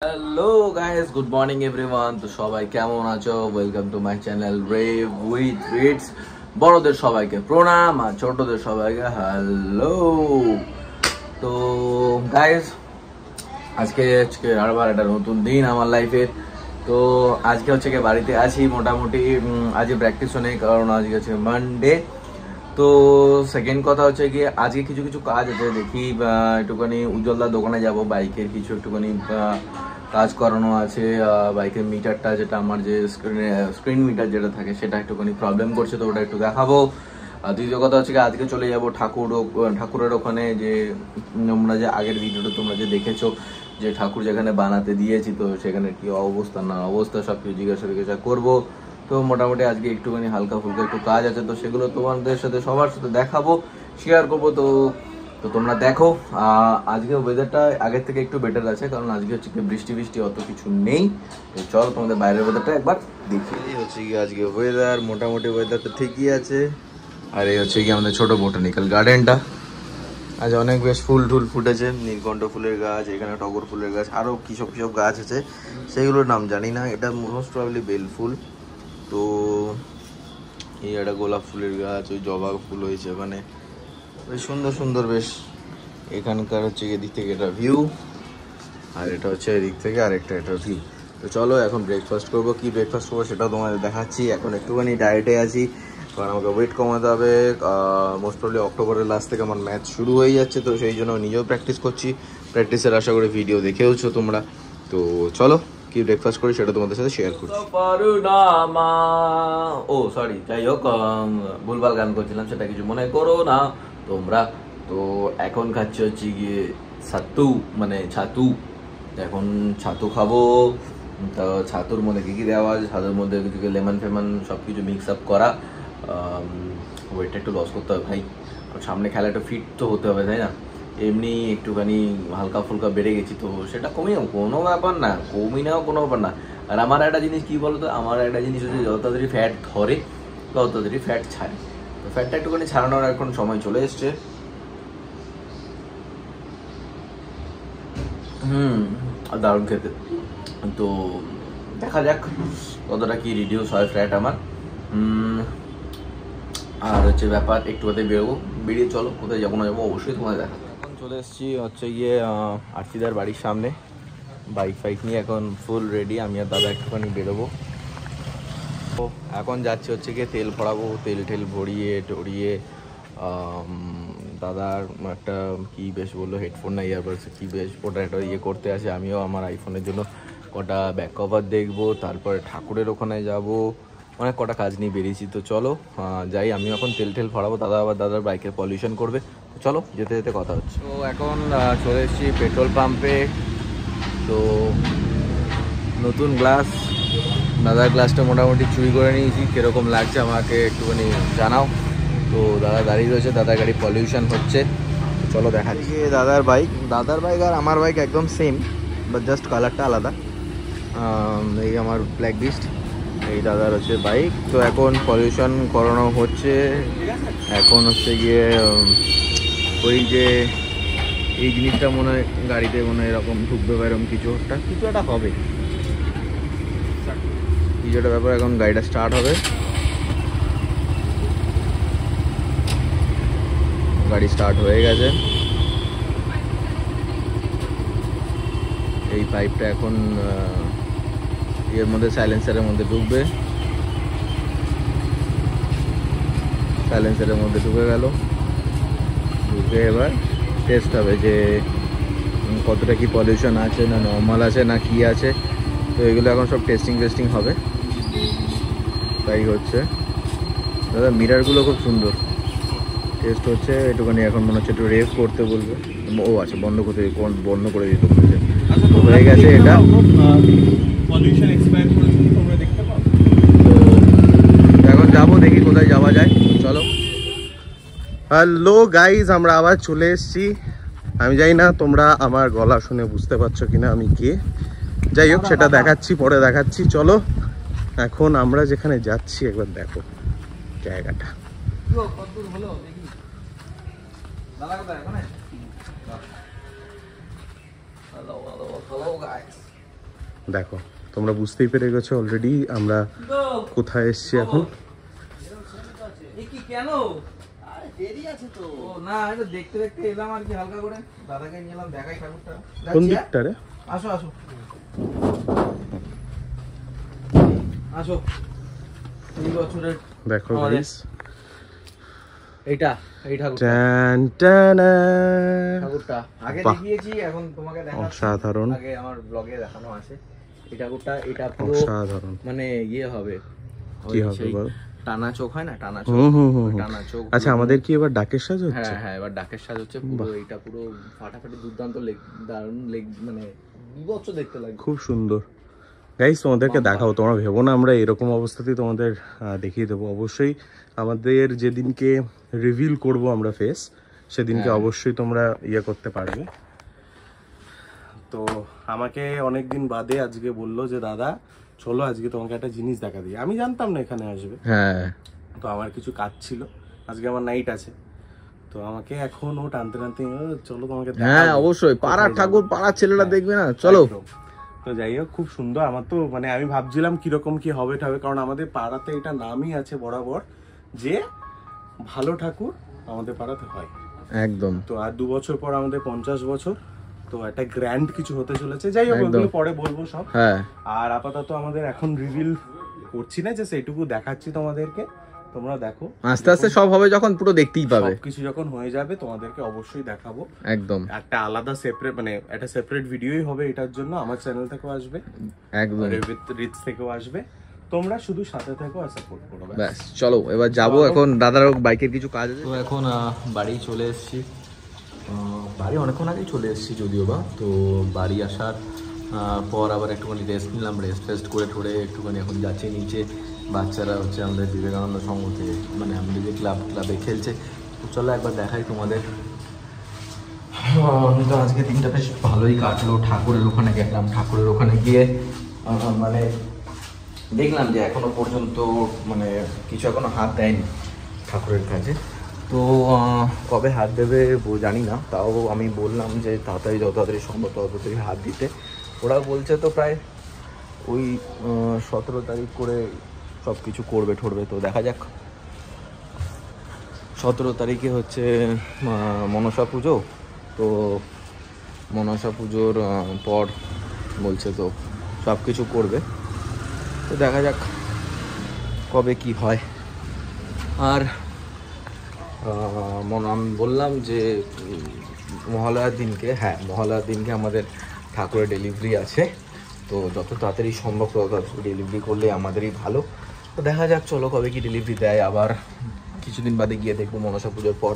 Hello guys, good morning everyone. তো সবাই কেমন আছো? Welcome to my channel Rev with Rits. বড়দের সবাইকে প্রণাম আর ছোটদের সবাইকে হ্যালো। তো গাইস, আজকে আবার একটা নতুন দিন আমার লাইফের। তো আজকে হচ্ছে কি বাড়িতে আছি মোটামুটি। আজকে প্র্যাকটিসও নেই কারণ আজকে হচ্ছে মানডে। তো সেকেন্ড কথা হচ্ছে কি আজকে কিছু কিছু কাজ আছে, দেখি একটুখানি উজ্জ্বলদার দোকানে যাব, বাইকের কিছু একটুখানি কাজ করানো আছে। বাইকের মিটারটা যেটা আমার যে স্ক্রিন মিটার যেটা থাকে সেটা একটুখানি প্রবলেম করছে, তো ওটা একটু দেখাবো। আর দ্বিতীয় কথা হচ্ছে কি আজকে চলে যাব ঠাকুরের ওখানে, যে তোমরা যে আগের ভিডিওটা তোমরা যে দেখেছো যে ঠাকুর যেখানে বানাতে দিয়েছি, তো সেখানে কি অবস্থা না অবস্থা সব কিছু জিজ্ঞাসা করবো। তো মোটামুটি আজকে একটুখানি হালকা ফুলকা একটু কাজ আছে, তো সেগুলো তোমাদের সাথে সবার সাথে দেখাবো, শেয়ার করবো। তো তো তোমরা দেখো। আজকে ওয়েদারটা আগের থেকে একটু বেটার আছে, কারণ আজকে হচ্ছে কি বৃষ্টি অত কিছু নেই। তো চলো তোমাদের বাইরের ওয়েদারটা একবার দেখি। এই হচ্ছে কি আজকে ওয়েদার, মোটামুটি ওয়েদারটা ঠিকই আছে। আর এই হচ্ছে কি আমাদের ছোট বোটানিক্যাল গার্ডেনটা। আজ অনেক বেশ ফুল টুল ফুটেছে, নীলকণ্ঠ ফুলের গাছ, এখানে টগর ফুলের গাছ, আরও কিসব গাছ আছে সেগুলোর নাম জানি না। এটা মোস্ট প্রবাবলি বেল ফুল। তো এই একটা গোলাপ ফুলের গাছ, ওই জবা ফুল হয়েছে ওখানে, বেশ সুন্দর সুন্দর বেশ। এখানকার হচ্ছে এদিক থেকে এটা ভিউ, আর এটা হচ্ছে এদিক থেকে আরেকটা এটা ভিউ। তো চলো এখন ব্রেকফাস্ট করবো। কি ব্রেকফাস্ট করবো সেটাও তোমাদের দেখাচ্ছি। এখন একটুখানি ডায়েটে আছি, কারণ আমাকে ওয়েট কমাতে হবে। মোস্ট প্রবলি অক্টোবরের লাস্ট থেকে আমার ম্যাচ শুরু হয়ে যাচ্ছে, তো সেই জন্য নিজেও প্র্যাকটিস করছি। প্র্যাকটিসের আশা করে ভিডিও দেখেওছো তোমরা। তো চলো কি ব্রেকফাস্ট করি সেটা তোমাদের সাথে শেয়ার করছি। ও সরি, যাই হোক, ভুলভাল গান করছিলাম, সেটা কিছু মনে করো না তোমরা। তো এখন খাচ্ছি হচ্ছে গিয়ে ছাতু। এখন ছাতু খাবো। তো ছাতুর মধ্যে কী কী দেওয়া আছে, ছাতুর মধ্যে কিছু লেমন ফেমন সব কিছু মিক্স আপ করা। ওয়েটটা একটু লস করতে হবে ভাই, সামনে খেলাটা ফিট তো হতে হবে, তাই না? এমনি একটুখানি হালকা ফুলকা বেড়ে গেছি, তো সেটা কমিয়েও কোনো ব্যাপার না, কমি নাও কোনো ব্যাপার না। আর আমার একটা জিনিস কী বলতো, আমার একটা জিনিস হচ্ছে যত তাড়াতাড়ি ফ্যাট ধরে তত তাড়াতাড়ি ফ্যাট ছাড়ে। তো ফ্যাটটা একটুখানি ছাড়ানোর এখন সময় চলে এসছে। দারুণ খেতে। তো দেখা যাক কতটা কি রিডিউস হয় ফ্যাট আমার। আর হচ্ছে ব্যাপার একটু কোথায় বেরোবো, বেরিয়ে চলো কোথায় যাবো না যাবো অবশ্যই তোমাদের দেখা। এখন চলে এসেছি হচ্ছে গিয়ে আরতিদার বাড়ির সামনে, বাইক ফাইক নিয়ে এখন ফুল রেডি। আমি আর দাদা একটুখানি বেরোবো। তো এখন যাচ্ছি হচ্ছে গিয়ে তেল ভরাবো, তেল টেল ভরিয়ে টরিয়ে। দাদার একটা কি বেশ বললো, হেডফোন না ইয়ারবাডস কি বেশ ওটা একটা ইয়ে করতে আসে। আমিও আমার আইফোনের জন্য কটা ব্যাক কভার দেখবো, তারপরে ঠাকুরের ওখানে যাব, অনেক কটা কাজ নিয়ে বেরিয়েছি। তো চলো যাই, আমিও এখন তেল টেল ভরাবো, দাদা আবার দাদার বাইকের পলিউশন করবে। তো চলো যেতে যেতে কথা হচ্ছে। তো এখন চলে এসেছি পেট্রোল পাম্পে। তো নতুন গ্লাস, দাদার গ্লাসটা মোটামুটি চুরি করে নিয়েছি, কীরকম লাগছে আমাকে একটুখানি জানাও। তো দাদা দাঁড়িয়ে রয়েছে, দাদার গাড়ি পলিউশন হচ্ছে, চলো দেখা যাচ্ছে। দাদার বাইক আর আমার বাইক একদম সেম, বাট জাস্ট কালারটা আলাদা। এই আমার ব্ল্যাক বিস্ট, এই দাদার হচ্ছে বাইক। তো এখন পলিউশন করানো হচ্ছে। এখন হচ্ছে গিয়ে ওই যে এই জিনিসটা মনে হয় গাড়িতে মনে হয় এরকম ঢুকবে বা এরকম কিছু একটা হবে, কিছু একটা ব্যাপার। এখন গাড়িটা স্টার্ট হবে, গাড়ি স্টার্ট হয়ে গেছে। এই পাইপটা এখন এর মধ্যে সাইলেন্সারের মধ্যে ঢুকবে, সাইলেন্সারের মধ্যে ঢুকে গেল। ঢুকে এবার টেস্ট হবে যে কতটা কি পলিউশন আছে, না নর্মাল আছে, না কি আছে। তো এগুলো এখন সব টেস্টিং হবে, তাই হচ্ছে। দাদা মিরারগুলো খুব সুন্দর, টেস্ট হচ্ছে একটুখানি। এখন মনে হচ্ছে একটু রেভ করতে বলবে। ও আচ্ছা, বন্ধ করে দিতে বলছে। হয়ে গেছে এটা। তো এখন যাবো, দেখি কোথায় যাওয়া যায়, চলো। হ্যালো গাইজ, আমরা আবার চলে এসেছি। আমি জানি না তোমরা আমার গলা শুনে বুঝতে পারছো কিনা আমি কে। যাই হোক, সেটা দেখাচ্ছি, পরে দেখাচ্ছি। চলো এখন আমরা যেখানে যাচ্ছি একবার দেখো জায়গাটা। Hello guys. দেখো তোমরা বুঝতেই পেরে গেছো অলরেডি আমরা কোথায় এসেছি এখন। কেন দেরি আছে তো? না এটা দেখতে দেখতে এলাম আর কি, হালকা করে দাদাকে নিয়ে এলাম দেখাই ঠাকুরটা। কোন দিকটা রে? আসো আসো আসো। এই বছরের দেখো গাইস এইটা এই ঠাকুরটা ঠাকুরটা আগে দেখিয়েছি, এখন তোমাকে দেখাচ্ছি। অসাধারণ। আগে আমার ব্লগে দেখানো আছে এই ঠাকুরটা। এটা পুরো অসাধারণ, মানে ইয়ে হবে, কি হবে বল? টানা চোখ হয় না, টানা চোখ, টানা চোখ। আচ্ছা আমাদের কি এবার ডাকের সাজ হচ্ছে? হ্যাঁ হ্যাঁ এবার ডাকের সাজ হচ্ছে পুরো। এটা পুরো ফাটাফাটি দুর্দান্ত দারুণ মানে বিভৎস দেখতে লাগে, খুব সুন্দর। গাইস তোমাদেরকে দেখাও, তোমরা ভেবো না আমরা এরকম অবস্থাতেই তোমাদের দেখিয়ে দেবো। অবশ্যই আমাদের যেদিনকে রিভিল করব আমরা ফেস, সেদিনকে অবশ্যই তোমরা ইয়ে করতে পারবে। তো আমাকে অনেকদিন বাদে আজকে বললো যে দাদা চলো আজকে তোমাকে একটা জিনিস দেখা দিই। আমি জানতাম না এখানে আসবে। হ্যাঁ তো আমার কিছু কাজ ছিল, আজকে আমার নাইট আছে। তো আমাকে এখন ও টানতে টানতে চলো তোমাকে দেখাবো। হ্যাঁ অবশ্যই, পাড়ার ঠাকুর, পাড়ার ছেলেরা দেখবে না, চলো। তো যাই হোক খুব সুন্দর। আমার তো মানে আমি ভাবছিলাম কিরকম কি হবে ঠাবে, কারণ আমাদের পাড়াতে এটা নামই আছে বরাবর যে ভালো ঠাকুর আমাদের পাড়াতে হয় একদম। তো আর 2 বছর পর আমাদের 50 বছর, তো একটা গ্র্যান্ড কিছু হতে চলেছে। যাই হোক ওগুলো পরে বলবো সব। হ্যাঁ আর আপাতত আমাদের এখন রিভিল করছি না, জাস্ট এইটুকু দেখাচ্ছি তোমাদেরকে, তোমরা দেখো। আস্তে আস্তে সব হবে, যখন পুরো দেখতেই পাবে। কিছু যখন হয়ে যাবে তোমাদেরকে অবশ্যই দেখাবো একদম। একটা আলাদা সেপারেট মানে একটা সেপারেট ভিডিওই হবে এটার জন্য। আমার চ্যানেল থেকেও আসবে, একদম রিচ থেকেও আসবে। তোমরা শুধু সাথে থেকো আর সাপোর্ট করো। ব্যাস চলো এবার যাবো। এখন দাদার বাইকের কিছু কাজ আছে, তো এখন বাড়ি চলে এসেছি। বাড়ি অনেকক্ষণ আগেই চলে এসেছি যদিও বা। তো বাড়ি আসার পর আবার একটুখানি রেস্ট নিলাম, রেস্ট করে ঠোরে একটুখানি এখন যাচ্ছি নিচে। বাচ্চারা হচ্ছে আমাদের বিবেকানন্দ সংঘ থেকে, মানে আমাদের যে ক্লাবে খেলছে। তো চলো একবার দেখাই তোমাদের। তো আজকে দিনটা বেশ ভালোই কাটলো। ঠাকুরের ওখানে গেলাম, ঠাকুরের ওখানে গিয়ে মানে দেখলাম যে এখনো পর্যন্ত মানে কিছু এখনো হাত দেয়নি ঠাকুরের কাছে। তো কবে হাত দেবে জানি না, তাও আমি বললাম যে তাড়াতাড়ি যত তাড়াতাড়ি সম্ভব তত তাড়াতাড়ি হাত দিতে। ওরা বলছে তো প্রায় ওই 17 তারিখ করে সব কিছু করবে ঠরবে। তো দেখা যাক। 17 তারিখে হচ্ছে মনসা পুজো। তো মনসা পুজোর পর বলছে তো সব কিছু করবে। তো দেখা যাক কবে কি হয়। আর আমি বললাম যে মহালয়ার দিনকে, হ্যাঁ মহালয়ার দিনকে আমাদের ঠাকুরের ডেলিভারি আছে। তো যত তাড়াতাড়ি সম্ভব তত তাড়াতাড়ি ডেলিভারি করলে আমাদেরই ভালো। তো দেখা যাক চলো কবে কি ডেলিভারি দেয়। আবার কিছুদিন বাদে গিয়ে দেখবো, মনসা পুজোর পর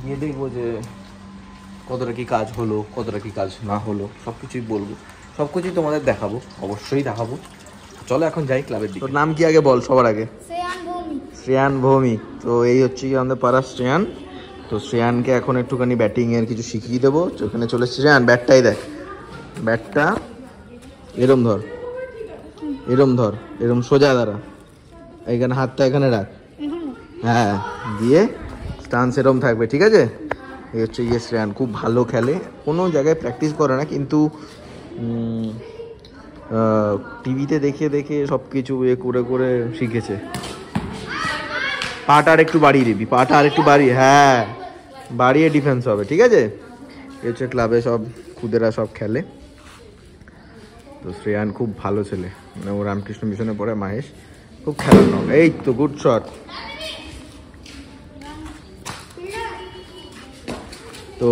গিয়ে দেখবো যে কতটা কি কাজ হলো, কতটা কি কাজ না হলো, সব কিছুই বলবো, সব কিছুই তোমাদের দেখাবো, অবশ্যই দেখাবো। চলো এখন যাই ক্লাবের দিকে। তোর নাম কি আগে বল সবার আগে? শ্রেয়ান ভৌমিক। তো এই হচ্ছে কি আমাদের পাড়ার শ্রেয়ান। তো শ্রেয়ানকে এখন একটুখানি ব্যাটিংয়ের কিছু শিখিয়ে দেবো। ওখানে চলে শ্রেয়ান, ব্যাটটাই দেখ, ব্যাটটা এরম ধর, এরম ধর, এরম সোজা দাঁড়া, এইখানে হাতটা এখানে রাখ, হ্যাঁ দিয়ে স্টান্স এরম থাকবে, ঠিক আছে? এই হচ্ছে ইয়ে শ্রেয়ান, খুব ভালো খেলে, কোনো জায়গায় প্র্যাকটিস করে না, কিন্তু টিভিতে দেখে দেখে সব কিছু এ করে করে শিখেছে। পাটা আর একটু বাড়িয়ে দিবি, পাটা আর একটু বাড়িয়ে, হ্যাঁ বাড়িয়ে ডিফেন্স হবে, ঠিক আছে? এই হচ্ছে ক্লাবে সব খুদেরা সব খেলে। তো শ্রেয়ান খুব ভালো ছেলে, মানে ও রামকৃষ্ণ মিশনে পড়ে, মাহেশ খুব খেলার নয়। এই তো গুড শট। তো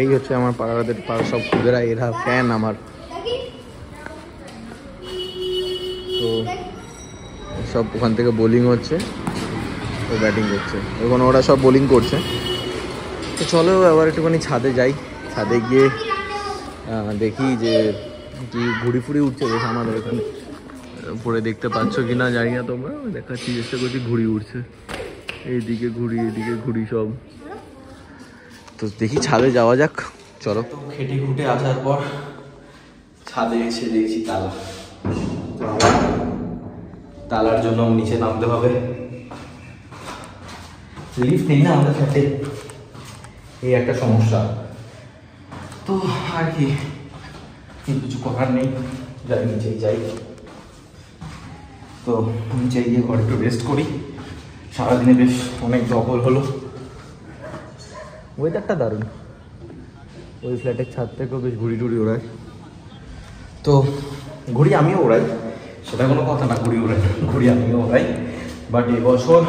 এই হচ্ছে আমার পাড়াদের পাড়ার সব খুদেরা, এরা ফ্যান আমার। তো সব ওখান থেকে বোলিং হচ্ছে, ও ব্যাটিং করছে, ওখানে ওরা সব বোলিং করছে। তো চলো আবার একটুখানি ছাদে যাই, ছাদে গিয়ে দেখি যে কি ঘুড়ি ফুড়ি উঠছে বেশ আমাদের এখানে। উপরে দেখতে পাচ্ছ কি না জানি না, তোমরা দেখাচ্ছি, চেষ্টা করছি, ঘুড়ি উঠছে, এইদিকে ঘুড়ি এদিকে ঘুড়ি সব। তো দেখি ছাদে যাওয়া যাক, চলো। তো খেটে খুঁটে আসার পর ছাদে এসে দেখছি তালা। তো তালার জন্য নিচে নামতে হবে, লিফট নেই না আমাদের ফ্ল্যাটে, এই একটা সমস্যা। তো আর কি কিছু করার নেই, যাই নিচেই যাই। তো নিচে গিয়ে ঘরে একটু রেস্ট করি, সারাদিনে বেশ অনেক দখল হলো। ওয়েদারটা দারুণ, ওই ফ্ল্যাটের ছাদ থেকেও বেশ ঘুড়ি টুড়ি ওড়ায়। তো ঘুড়ি আমিও ওড়াই, সেটা কোনো কথা না, ঘুড়ি ওড়াই, ঘুড়ি আমিও ওড়াই। বাট এবছর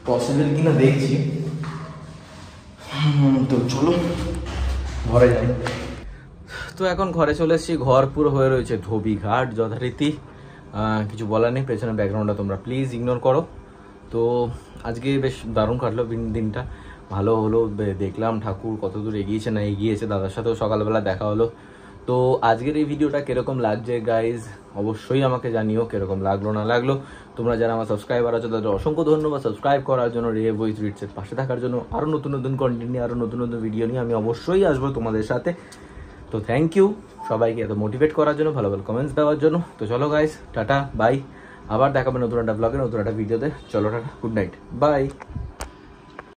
পসিবল কিনা দেখছি। তো চলো ঘরে যাই। তো এখন ঘরে চলে এসেছি, ঘর পুরো হয়ে রয়েছে ধোবি ঘাট যথারীতি। কিছু বলার নেই, পেছনে ব্যাকগ্রাউন্ডটা তোমরা প্লিজ ইগনোর করো। তো আজকে বেশ দারুণ কাটলো দিনটা, ভালো হলো। দেখলাম ঠাকুর কত দূর এগিয়েছে না এগিয়েছে, দাদার সাথেও সকালবেলা দেখা হলো। তো আজকের এই ভিডিওটা কিরকম লাগছে গাইজ অবশ্যই আমাকে জানিও, কিরকম লাগলো না লাগলো। তোমরা যারা আমার সাবস্ক্রাইবার আছো তাদের অসংখ্য ধন্যবাদ সাবস্ক্রাইব করার জন্য, রেভ উইথ রিটসের পাশে থাকার জন্য। আরও নতুন নতুন কন্টেন্ট নিয়ে, আরও নতুন নতুন ভিডিও নিয়ে আমি অবশ্যই আসবো তোমাদের সাথে। তো থ্যাংক ইউ সবাইকে এত মোটিভেট করার জন্য, ভালো ভালো কমেন্টস দেওয়ার জন্য। তো চলো গাইজ, টাটা বাই, আবার দেখাবে নতুন একটা ব্লগে নতুন একটা ভিডিওতে। চলো টাটা, গুড নাইট, বাই।